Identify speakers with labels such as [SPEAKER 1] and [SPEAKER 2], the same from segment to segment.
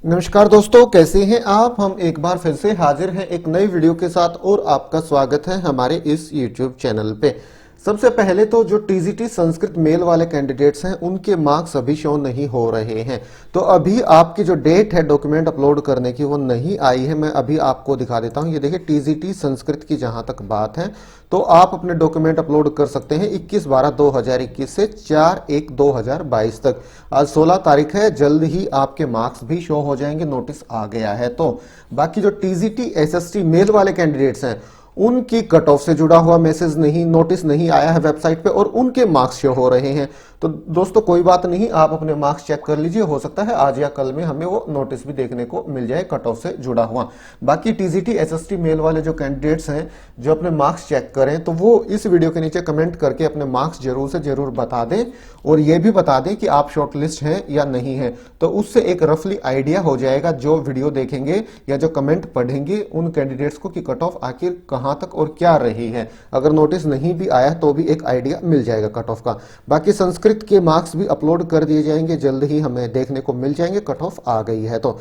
[SPEAKER 1] नमस्कार दोस्तों, कैसे हैं आप। हम एक बार फिर से हाजिर हैं एक नई वीडियो के साथ और आपका स्वागत है हमारे इस YouTube चैनल पे। सबसे पहले तो जो टीजीटी संस्कृत मेल वाले कैंडिडेट्स हैं उनके मार्क्स अभी शो नहीं हो रहे हैं। तो अभी आपकी जो डेट है डॉक्यूमेंट अपलोड करने की वो नहीं आई है। मैं अभी आपको दिखा देता हूं। ये देखिए टीजीटी संस्कृत की जहां तक बात है तो आप अपने डॉक्यूमेंट अपलोड कर सकते हैं 21/12/2021 से 4/1/2022 तक। आज 16 तारीख है, जल्द ही आपके मार्क्स भी शो हो जाएंगे, नोटिस आ गया है। तो बाकी जो टीजीटी एसएसटी मेल वाले कैंडिडेट्स हैं उनकी कट ऑफ से जुड़ा हुआ मैसेज नहीं, नोटिस नहीं आया है वेबसाइट पे और उनके मार्क्स शो हो रहे हैं। तो दोस्तों कोई बात नहीं, आप अपने मार्क्स चेक कर लीजिए, हो सकता है आज या कल में हमें वो नोटिस भी देखने को मिल जाए कट ऑफ से जुड़ा हुआ। बाकी टीजीटी एसएसटी मेल वाले जो कैंडिडेट्स हैं जो अपने मार्क्स चेक करें तो वो इस वीडियो के नीचे कमेंट करके अपने मार्क्स जरूर से जरूर बता दें और ये भी बता दें कि आप शॉर्टलिस्ट हैं या नहीं है। तो उससे एक रफली आइडिया हो जाएगा जो वीडियो देखेंगे या जो कमेंट पढ़ेंगे उन कैंडिडेट्स को कि कट ऑफ आखिर कहां तक और क्या रही है। अगर नोटिस नहीं भी आया तो भी एक आइडिया मिल जाएगा कट ऑफ का। बाकी संस्कृत के मार्क्स भी अपलोड कर दिए जाएंगे, जल्द ही हमें देखने को मिल जाएंगे कट ऑफ आ गई है। तो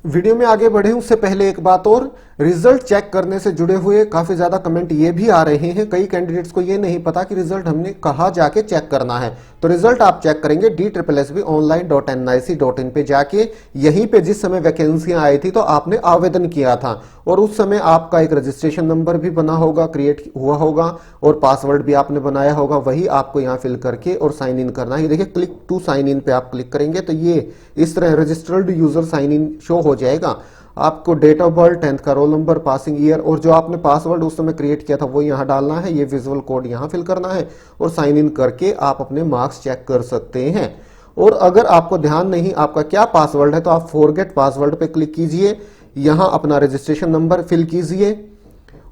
[SPEAKER 1] वीडियो में आगे बढ़े उससे पहले एक बात और, रिजल्ट चेक करने से जुड़े हुए काफी ज्यादा कमेंट ये भी आ रहे हैं। कई कैंडिडेट्स को ये नहीं पता कि रिजल्ट हमने कहाँ जाके चेक करना है। तो रिजल्ट आप चेक करेंगे DSSBonline.nic.in पे जाके। यहीं पे जिस समय वैकेंसियां आई थी तो आपने आवेदन किया था और उस समय आपका एक रजिस्ट्रेशन नंबर भी बना होगा, क्रिएट हुआ होगा और पासवर्ड भी आपने बनाया होगा, वही आपको यहाँ फिल करके और साइन इन करना है। ये देखिए क्लिक टू साइन इन पे आप क्लिक करेंगे तो ये इस तरह registered user sign in show हो जाएगा। आपको डेट ऑफ बर्थ, 10th का रोल नंबर, पासिंग ईयर और जो आपने पासवर्ड उस समय क्रिएट किया था वो यहाँ डालना है। ये विजुअल कोड यहाँ फिल करना है और साइन इन करके आप अपने मार्क्स चेक कर सकते हैं। और अगर आपको ध्यान नहीं आपका क्या पासवर्ड है तो आप फॉरगेट पासवर्ड पे क्लिक कीजिए, यहाँ अपना रजिस्ट्रेशन नंबर फिल कीजिए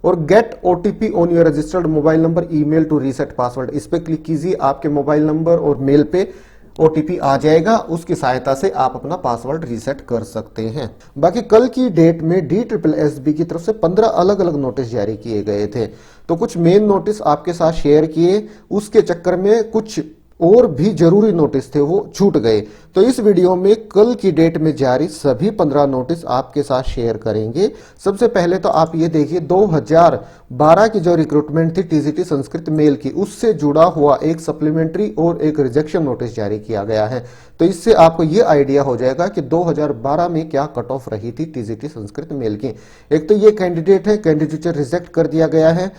[SPEAKER 1] और get OTP on your registered mobile number email to reset password, इस पे क्लिक कीजिए। आपके मोबाइल नंबर और मेल पे ओटीपी आ जाएगा, उसकी सहायता से आप अपना पासवर्ड रीसेट कर सकते हैं। बाकी कल की डेट में DSSB की तरफ से 15 अलग अलग नोटिस जारी किए गए थे। तो कुछ मेन नोटिस आपके साथ शेयर किए, उसके चक्कर में कुछ और भी जरूरी नोटिस थे वो छूट गए। तो इस वीडियो में कल की डेट में जारी सभी 15 नोटिस आपके साथ शेयर करेंगे। सबसे पहले तो आप ये देखिए 2012 की जो रिक्रूटमेंट थी टीजीटी संस्कृत मेल की, उससे जुड़ा हुआ एक सप्लीमेंट्री और एक रिजेक्शन नोटिस जारी किया गया है। तो इससे आपको ये आइडिया हो जाएगा कि 2012 में क्या कट ऑफ रही थी टीजीटी संस्कृत मेल की। एक तो ये कैंडिडेट है, कैंडिडेचर रिजेक्ट कर दिया गया है,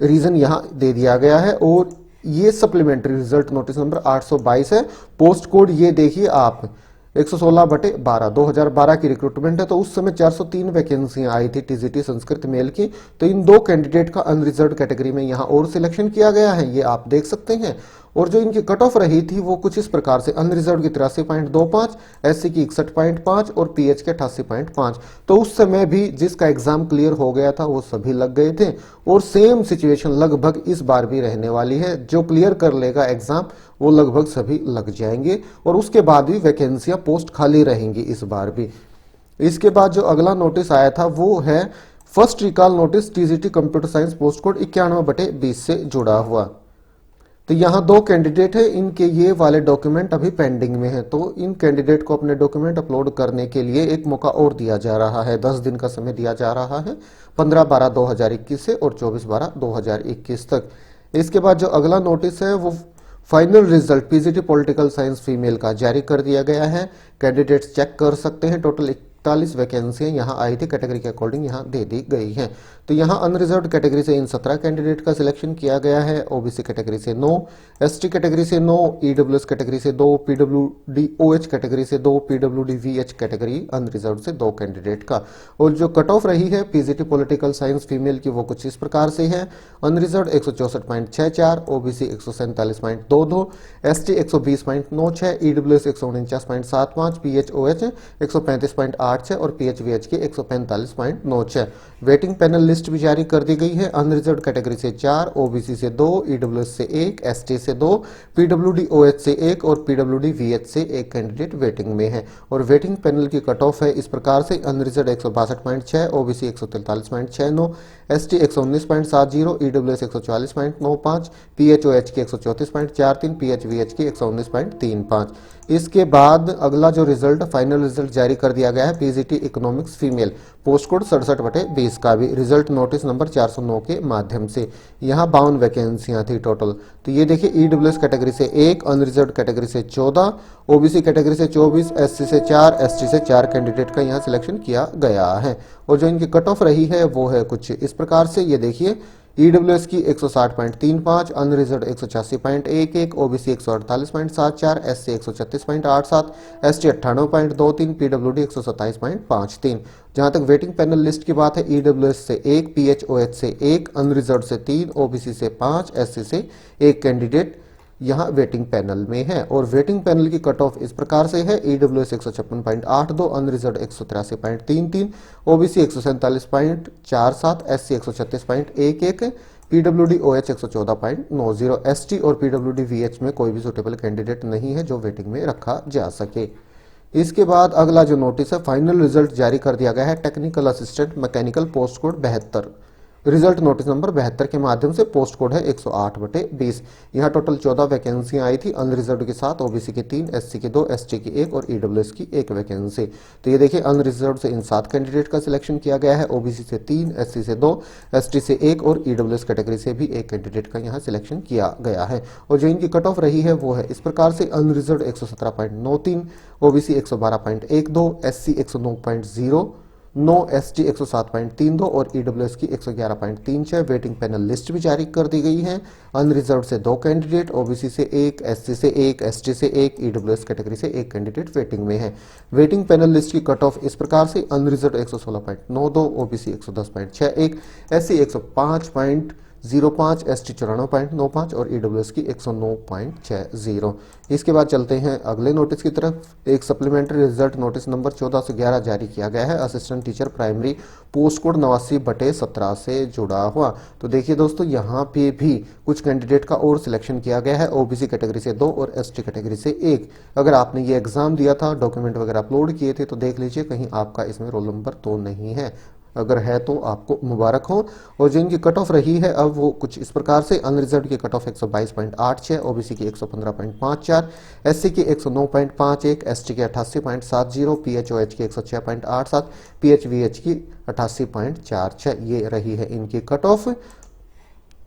[SPEAKER 1] रीजन यहाँ दे दिया गया है। और ये सप्लीमेंट्री रिजल्ट नोटिस नंबर 822 है। पोस्ट कोड ये देखिए आप 116/12 2012 की रिक्रूटमेंट है। तो उस समय 403 वैकेंसियां आई थी टीजीटी संस्कृत मेल की। तो इन दो कैंडिडेट का अनरिजर्व कैटेगरी में यहाँ और सिलेक्शन किया गया है, ये आप देख सकते हैं। और जो इनकी कट ऑफ रही थी वो कुछ इस प्रकार से, अनरिजर्व की 83.25, एससी की 61.5 और पीएच के 88.5। तो उस समय भी जिसका एग्जाम क्लियर हो गया था वो सभी लग गए थे और सेम सिचुएशन लगभग इस बार भी रहने वाली है। जो क्लियर कर लेगा एग्जाम वो लगभग सभी लग जाएंगे और उसके बाद भी वैकेंसियां पोस्ट खाली रहेंगी इस बार भी। इसके बाद जो अगला नोटिस आया था वो है first recall notice TGT computer science post code 91/20 से जुड़ा हुआ। तो यहाँ दो कैंडिडेट है, इनके ये वाले डॉक्यूमेंट अभी पेंडिंग में है। तो इन कैंडिडेट को अपने डॉक्यूमेंट अपलोड करने के लिए एक मौका और दिया जा रहा है, 10 दिन का समय दिया जा रहा है, 15/12/2021 से और 24/12/2021 तक। इसके बाद जो अगला नोटिस है वो final result PGT political science female का जारी कर दिया गया है। कैंडिडेट्स चेक कर सकते हैं। टोटल 41 वैकेंसियां यहाँ आई थी, कैटेगरी के अकॉर्डिंग यहाँ दे दी गई हैं। तो यहाँ अनरिजर्व कैटेगरी से इन 17 कैंडिडेट का सिलेक्शन किया गया है। ओबीसी कैटेगरी से 9, एसटी कैटेगरी से 9, ईडब्ल्यूएस कैटेगरी से 2, पीडब्ल्यूडीओएच कैटेगरी से 2, पीडब्ल्यूडीवीएच कैटेगरी अनरिजर्व से 2 कैंडिडेट का। और जो कट ऑफ रही है पीजीटी पॉलिटिकल साइंस फीमेल की वो कुछ इस प्रकार से है। अनरिजर्व 164.64, ओबीसी 147.22, एसटी 120.96, ईडब्ल्यूएस 149.75, पीएचओएच 135.86 और पीएचवीएच के 145.96। वेटिंग पैनल लिस्ट भी जारी कर दी गई है। अनरिजर्व कैटेगरी से 4, ओबीसी से 2, ईडब्ल्यूएस से 1, एसटी से 2, पीडब्ल्यूडीओएच से 1 और पीडब्ल्यूडीवीएच से 1 कैंडिडेट वेटिंग में है। और वेटिंग पैनल की कट ऑफ है इस प्रकार से, अनरिजर्व 162.6, ओबीसी 143.69, एसटी 119.70, ईडब्ल्यूएस 144.95, पीएचओएच के 134.43, पीएचवीएच के 119.35। इसके बाद अगला जो रिजल्ट फाइनल रिजल्ट जारी कर दिया गया है PGT economics female post code 67/20 का भी रिजल्ट नोटिस नंबर 409 के माध्यम से। यहाँ 52 वैकेंसियां थी टोटल। तो ये देखिए ईडब्ल्यूएस कैटेगरी से 1, अनरिजर्व कैटेगरी से 14, ओबीसी कैटेगरी से 24, एससी से 4, एसटी से 4 कैंडिडेट का यहाँ सिलेक्शन किया गया है। और जो इनकी कट ऑफ रही है वो है कुछ इस प्रकार से। ये देखिए ईडब्ल्यूएस की 160.35, unreserve 186.11, OBC 148.74, SC 136.87, ST 98.23, PWD 127.53। जहां तक वेटिंग पैनल लिस्ट की बात है ईडब्ल्यूएस से 1, पीएचओएच से 1, अनरिजर्व से 3, ओबीसी से 5, एससी से 1 कैंडिडेट यहाँ वेटिंग पैनल में है। और वेटिंग पैनल की कट ऑफ इस प्रकार से है EWS 156.82, unreserve 183.33, OBC 147.47, SC 136.11, PWD OH 114.90, ST और पीडब्ल्यूडी वीएच में कोई भी सुटेबल कैंडिडेट नहीं है जो वेटिंग में रखा जा सके। इसके बाद अगला जो नोटिस है फाइनल रिजल्ट जारी कर दिया गया है technical assistant mechanical post code 72 result notice number 72 के माध्यम से। पोस्ट कोड है 108/20। यहाँ टोटल 14 वैकेंसियां आई थी अनरिजर्व के साथ, ओबीसी की 3, एससी की 2, एसटी की 1 और ईडब्ल्यूएस की 1 वैकेंसी। तो ये देखिए अनरिजर्व से इन 7 कैंडिडेट का सिलेक्शन किया गया है, ओबीसी से 3, एससी से 2, एसटी से 1 और ईडब्ल्यूएस कैटेगरी से भी 1 कैंडिडेट का यहाँ सिलेक्शन किया गया है। और जो इनकी कट ऑफ रही है वो है इस प्रकार से अनरिजर्व 117.93, ओबीसी 112.12, एससी 109.09, एसटी 107.32 और ईडब्ल्यूएस की 111.36। वेटिंग पैनल लिस्ट भी जारी कर दी गई है। अनरिजर्व से 2 कैंडिडेट, ओबीसी से 1, एससी से 1, एसटी से 1, ईडब्ल्यूएस कैटेगरी से 1 कैंडिडेट वेटिंग में है। वेटिंग पैनल लिस्ट की कट ऑफ इस प्रकार से अनरिजर्व 116.92, ओबीसी 110.61, एससी 105.05, एसटी 94.95 और ईडब्ल्यूएस की 109.60। इसके बाद चलते हैं अगले नोटिस की तरफ। एक सप्लीमेंट्री रिजल्ट नोटिस नंबर 14 से 11 जारी किया गया है assistant teacher primary post code 89/17 से जुड़ा हुआ। तो देखिए दोस्तों यहाँ पे भी कुछ कैंडिडेट का और सिलेक्शन किया गया है, ओबीसी कैटेगरी से 2 और एसटी कैटेगरी से 1। अगर आपने ये एग्जाम दिया था, डॉक्यूमेंट वगैरह अपलोड किए थे तो देख लीजिए कहीं आपका इसमें रोल नंबर तो नहीं है, अगर है तो आपको मुबारक हो। और जिनकी कट ऑफ रही है अब वो कुछ इस प्रकार से। अनरिजर्व की कट ऑफ 122.86, ओबीसी की 115.54, एससी की 109.51, एसटी की 88.70, पीएचओएच की 106.87, पीएचवीएच की 88.46। ये रही है इनकी कट ऑफ।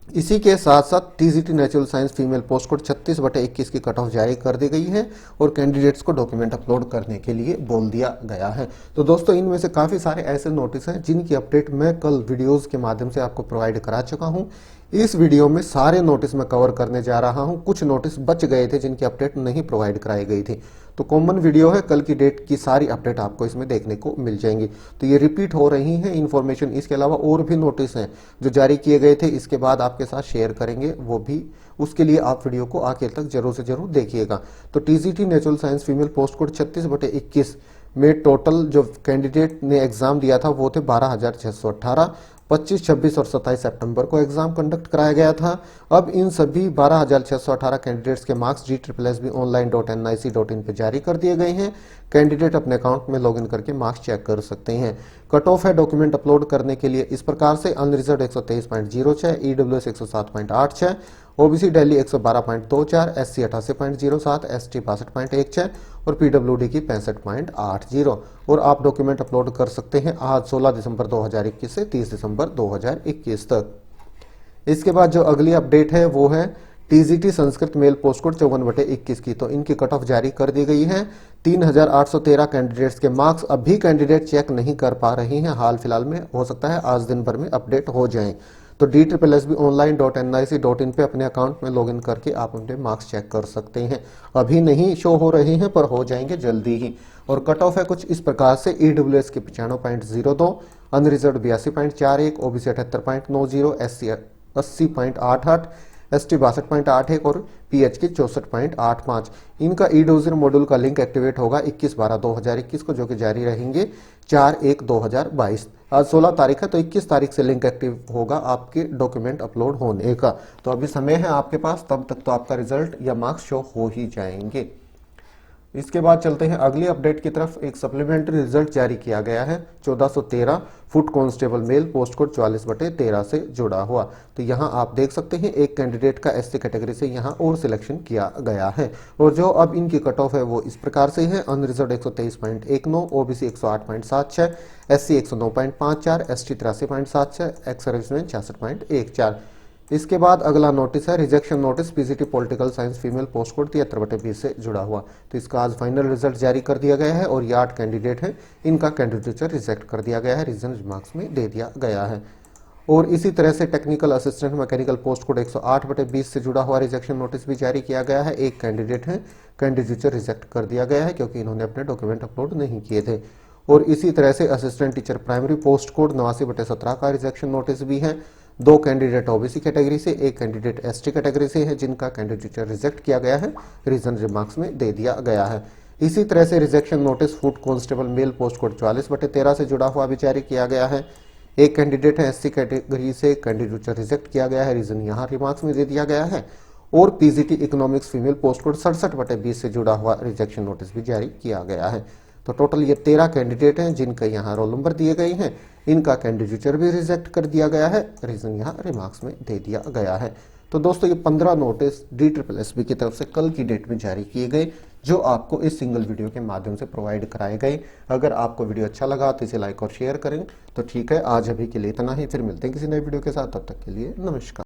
[SPEAKER 1] इसी के साथ साथ TGT natural science female post code 36/21 की कट ऑफ जारी कर दी गई है और कैंडिडेट्स को डॉक्यूमेंट अपलोड करने के लिए बोल दिया गया है। तो दोस्तों इनमें से काफ़ी सारे ऐसे नोटिस हैं जिनकी अपडेट मैं कल वीडियोस के माध्यम से आपको प्रोवाइड करा चुका हूं। इस वीडियो में सारे नोटिस मैं कवर करने जा रहा हूं। कुछ नोटिस बच गए थे जिनकी अपडेट नहीं प्रोवाइड कराई गई थी, तो कॉमन वीडियो है, कल की डेट की सारी अपडेट आपको इसमें देखने को मिल जाएंगी। तो ये रिपीट हो रही है इन्फॉर्मेशन। इसके अलावा और भी नोटिस हैं जो जारी किए गए थे, इसके बाद आपके साथ शेयर करेंगे वो भी। उसके लिए आप वीडियो को आखिर तक जरूर से जरूर देखिएगा। तो TGT natural science female post code 36/21 में टोटल जो कैंडिडेट ने एग्जाम दिया था वो थे 12,618। 25, 26 और 27 सितंबर को एग्जाम कंडक्ट कराया गया था। अब इन सभी 12,618 कैंडिडेट्स के मार्क्स GSSBonline.nic.in पे जारी कर दिए गए हैं। कैंडिडेट अपने अकाउंट में लॉगिन करके मार्क्स चेक कर सकते हैं। कट ऑफ है डॉक्यूमेंट अपलोड करने के लिए इस प्रकार से। Unreserve 123.06, EWS 107.86, OBC Delhi 112.24, SC 88.07, ST 62.16 और पीडब्ल्यूडी की 65.80। और आप डॉक्यूमेंट अपलोड कर सकते हैं आज 16 दिसंबर 2021 से 30 दिसंबर 2021 तक। इसके बाद जो अगली अपडेट है वो है TGT Sanskrit mail post code 54/21 की। तो इनकी कट ऑफ जारी कर दी गई है। 3,813 कैंडिडेट्स के मार्क्स अभी कैंडिडेट चेक नहीं कर पा रही हैं हाल फिलहाल में, हो सकता है आज दिन भर में अपडेट हो जाएं। तो DSSBonline.nic.in पे अपने अकाउंट में लॉगिन करके आप अपने मार्क्स चेक कर सकते हैं। अभी नहीं शो हो रहे हैं पर हो जाएंगे जल्दी ही। और कट ऑफ है कुछ इस प्रकार से। ईडब्ल्यूएस की 95.02, अनरिजर्व 82.41, ओबीसी 78.90, एससी 80.88, एसटी 62.81 और पीएच की 64.85। इनका ईडोजर मॉड्यूल का लिंक एक्टिवेट होगा 21/12/2021 को, जो कि जारी रहेंगे 4/1/2022। आज 16 तारीख है तो 21 तारीख से लिंक एक्टिव होगा आपके डॉक्यूमेंट अपलोड होने का। तो अभी समय है आपके पास, तब तक तो आपका रिजल्ट या मार्क्स शो हो ही जाएंगे। इसके बाद चलते हैं अगली अपडेट की तरफ। एक सप्लीमेंट्री रिजल्ट जारी किया गया है 1413 foot constable mail post code 44/13 से जुड़ा हुआ। तो यहाँ आप देख सकते हैं एक कैंडिडेट का एससी कैटेगरी से यहाँ और सिलेक्शन किया गया है और जो अब इनकी कट ऑफ है वो इस प्रकार से है। Unreserve 123.19, OBC 108.76, SC 109.54, ST 83.76, ex serviceman 66.14। इसके बाद अगला नोटिस है rejection notice PGT political science female post code 73/20 से जुड़ा हुआ। तो इसका आज फाइनल रिजल्ट जारी कर दिया गया है और ये 8 कैंडिडेट हैं, इनका कैंडिडेचर रिजेक्ट कर दिया गया है, रीजन रिमार्क्स में दे दिया गया है। और इसी तरह से technical assistant mechanical post code 108/20 से जुड़ा हुआ रिजेक्शन नोटिस भी जारी किया गया है। एक कैंडिडेट है, कैंडिडेचर रिजेक्ट कर दिया गया है क्योंकि इन्होंने अपने डॉक्यूमेंट अपलोड नहीं किए थे। और इसी तरह से assistant teacher primary post code 89/17 का रिजेक्शन नोटिस भी है। 2 कैंडिडेट ओबीसी कैटेगरी से, एक कैंडिडेट एसटी कैटेगरी से है जिनका कैंडिडेचर रिजेक्ट किया गया है, रीजन रिमार्क्स में दे दिया गया है। इसी तरह से rejection notice food constable mail post code 44/13 से जुड़ा हुआ भी जारी किया गया है। एक कैंडिडेट है एससी कैटेगरी से, कैंडिडेचर रिजेक्ट किया गया है, रीजन यहाँ रिमार्क्स में दे दिया गया है। और PGT economics female post code 67/20 से जुड़ा हुआ रिजेक्शन नोटिस भी जारी किया गया है। तो टोटल ये 13 कैंडिडेट हैं जिनके यहाँ रोल नंबर दिए गए हैं, इनका कैंडिडेचर भी रिजेक्ट कर दिया गया है, रीजन यहाँ रिमार्क्स में दे दिया गया है। तो दोस्तों ये 15 नोटिस DSSB की तरफ से कल की डेट में जारी किए गए, जो आपको इस सिंगल वीडियो के माध्यम से प्रोवाइड कराए गए। अगर आपको वीडियो अच्छा लगा तो इसे लाइक और शेयर करें। तो ठीक है, आज अभी के लिए इतना ही, फिर मिलते हैं किसी नए वीडियो के साथ, तब तक के लिए नमस्कार।